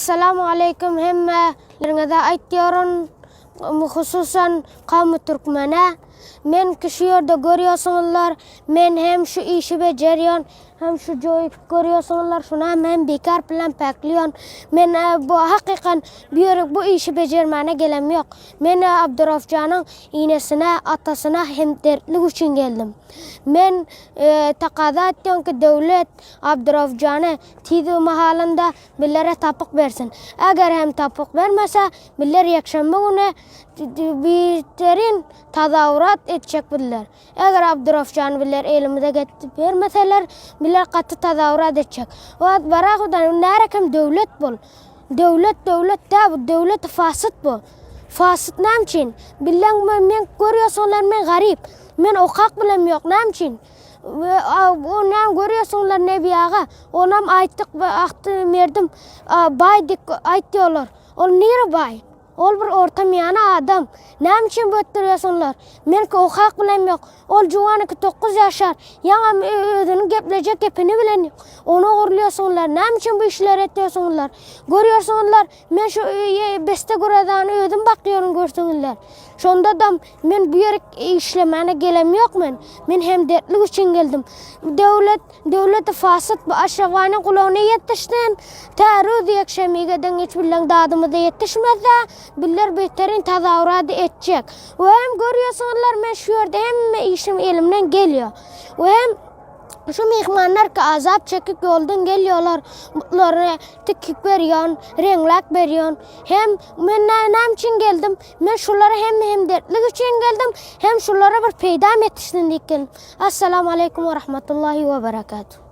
Assalamu alaikum hemmelerine de aytıyorum hususan kavmi Türkmen'e. Men kişiyor da görüyorsunuzlar. Men hem şu işi beceriyon hem şu joyu görüyorsunuzlar. Şuna hem bekar plan pekliyon. Men bu hakikan bu işi becermene gelem yok. Men Abdurrahcan'ın iğnesine, atasına hem dertlik için geldim. Men takada ettiyon ki devlet Abdurrahcan'ı tidu mahalında billere tapık versin. Eğer hem tapık vermese biller yakşanma günü biterin tadavrat edecek biller. Eğer Abdurrahcan biller elimde getirip vermeseler biller katı tadavrat edecek. O bırakıdan nerekem devlet bol. Devlet da bu devlet fasit bu. Fasit nem için? Billen men görüyorsunlar men garip. Men okak bilem yok nem için? O nem görüyorsunlar ne biyaga. Onam ayttık aktı merdim baydik aytıyorlar. Ol nere bay? Ol bir ortam yana adam. Nem için böttürüyorsunlar? Men ki okak bilem yok. Ol juvanı ki 9 yaşar. Yana ödünü geplecek gepini bilen yok. Onu uğurluyorsunlar. Nem için bu işler ediyorsunlar? Görüyorsunlar. Men şu beste guradan ödüm bakıyorum görsünler. Şonda da men bu yere işlemene gelem yok men. Men hem dertlik için geldim. Devlet fasit bu aşağıvanın kulağına yetiştin. Tarih diyek şemigeden hiç bilen dadımı da yetişmezse biller beterin tadavradı edecek. Ve hem görüyorsunlar men şu yerde hem işim elimden geliyor. Ve hem şu mihmanlar ki azap çekip yoldan geliyorlar. Mutluları tıkık veriyorsun, renglak veriyorsun. Hem ben nem için geldim. Ben şunlara hem dertlik için geldim. Hem şunlara bir peydam yetiştim diye geldim. Esselamu Aleyküm ve Rahmetullahi ve Berekatuhu.